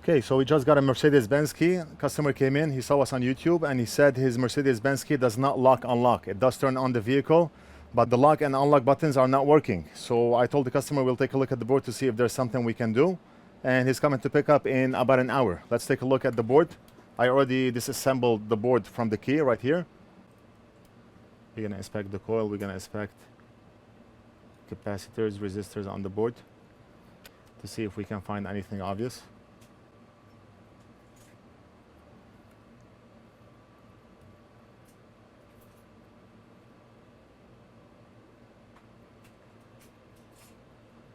Okay, so we just got a Mercedes-Benz key. Customer came in, he saw us on YouTube, and he said his Mercedes-Benz key does not lock unlock. It does turn on the vehicle, but the lock and unlock buttons are not working. So I told the customer we'll take a look at the board to see if there's something we can do. And he's coming to pick up in about an hour. Let's take a look at the board. I already disassembled the board from the key right here. We're gonna inspect the coil, we're gonna inspect capacitors, resistors on the board to see if we can find anything obvious.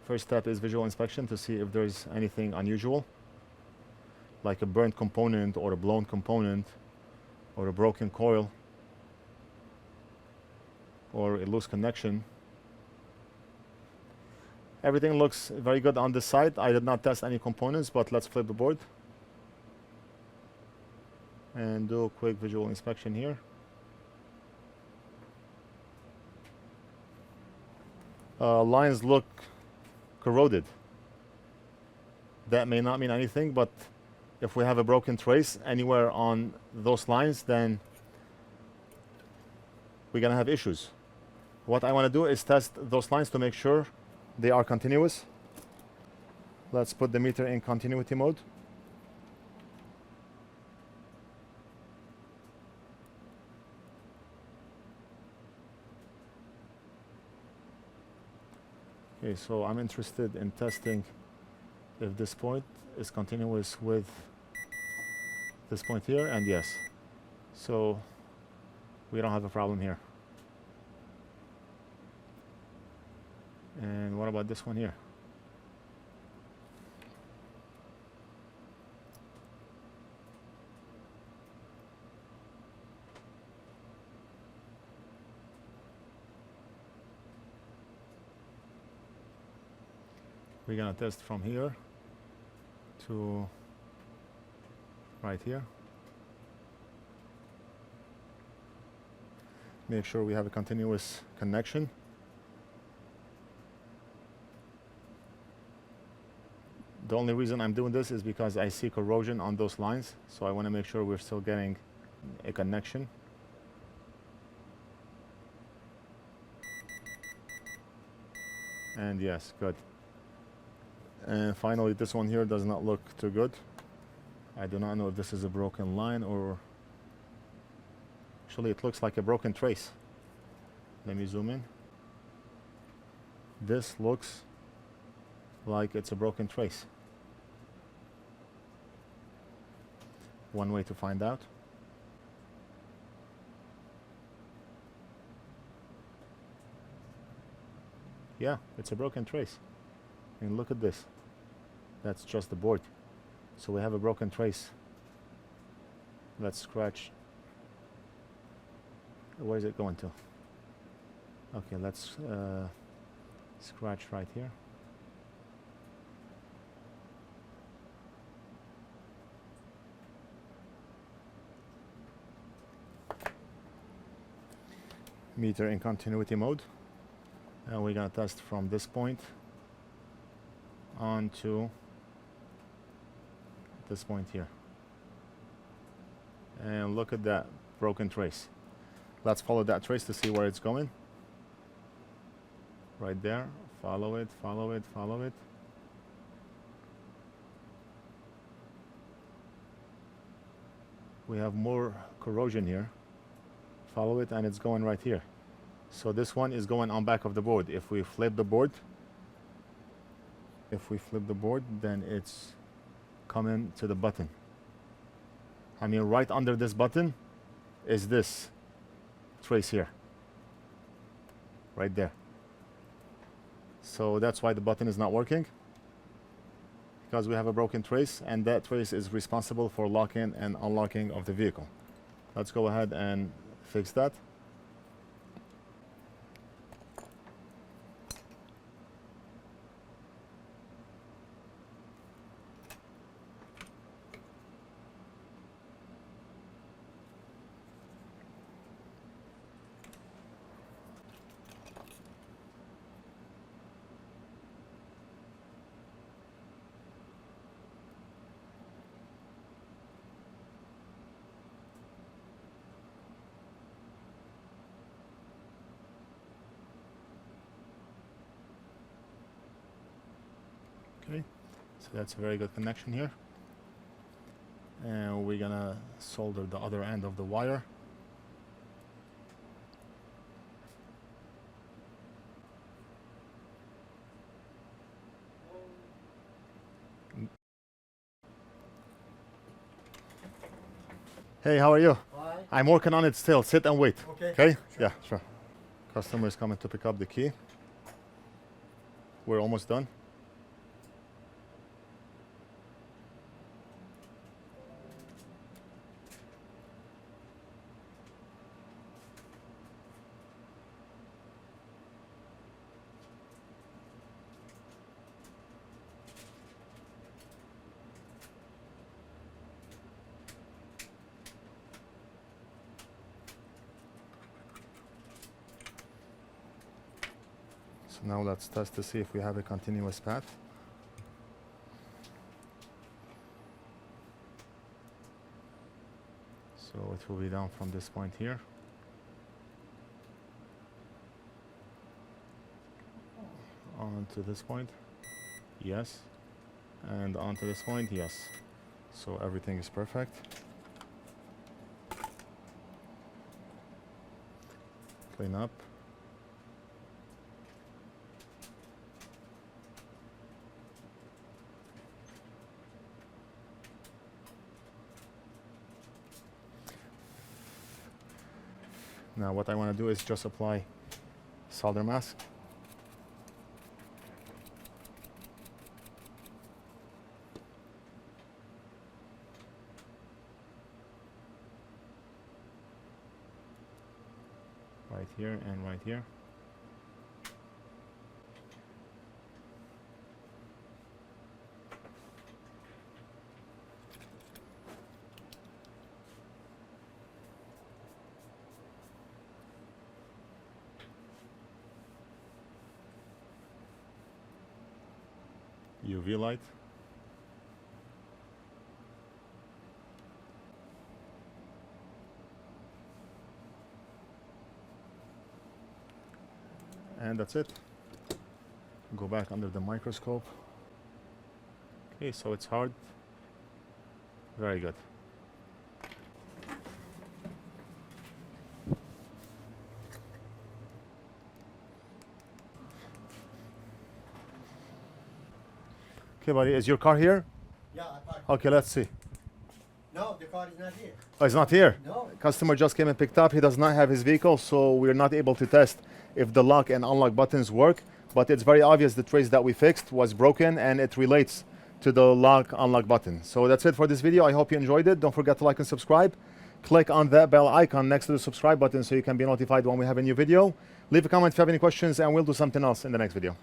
First step is visual inspection to see if there's anything unusual, like a burnt component or a blown component or a broken coil or a loose connection. Everything looks very good on this side. I did not test any components, but let's flip the board and do a quick visual inspection here. Lines look corroded. That may not mean anything, but if we have a broken trace anywhere on those lines, then we're gonna have issues. What I want to do is test those lines to make sure they are continuous. Let's put the meter in continuity mode. Okay, so I'm interested in testing if this point is continuous with this point here, and yes. So we don't have a problem here. And what about this one here? We're gonna test from here to right here. Make sure we have a continuous connection. The only reason I'm doing this is because I see corrosion on those lines, so I want to make sure we're still getting a connection. And yes, good. And finally, this one here does not look too good. I do not know if this is a broken line or... Actually, it looks like a broken trace. Let me zoom in. This looks like it's a broken trace. One way to find out. Yeah, it's a broken trace. And look at this. That's just the board. So we have a broken trace. Let's scratch. Where is it going to? Okay, let's scratch right here. Meter in continuity mode. And we're gonna test from this point on to this point here. And look at that broken trace. Let's follow that trace to see where it's going. Right there. Follow it, follow it, follow it. We have more corrosion here. Follow it, and it's going right here. So this one is going on back of the board. If we flip the board, then it's coming to the button. I mean, right under this button is this trace here. Right there. So that's why the button is not working. Because we have a broken trace, and that trace is responsible for locking and unlocking of the vehicle. Let's go ahead and fix that. Okay, so that's a very good connection here. And we're gonna solder the other end of the wire. Hey, how are you? Hi. I'm working on it still. Sit and wait. Okay. Okay? Sure. Yeah, sure. Customer is coming to pick up the key. We're almost done. So now let's test to see if we have a continuous path. So it will be down from this point here. On to this point. Yes. And on to this point. Yes. So everything is perfect. Clean up. Now what I want to do is just apply solder mask. Right here and right here. UV light. And that's it. Go back under the microscope. Okay, so it's hard. Very good. Okay, buddy, is your car here? Yeah, I parked. Okay, let's see. No, the car is not here. Oh, it's not here? No. Customer just came and picked up. He does not have his vehicle, so we're not able to test if the lock and unlock buttons work. But it's very obvious the trace that we fixed was broken and it relates to the lock unlock button. So that's it for this video. I hope you enjoyed it. Don't forget to like and subscribe. Click on that bell icon next to the subscribe button so you can be notified when we have a new video. Leave a comment if you have any questions and we'll do something else in the next video.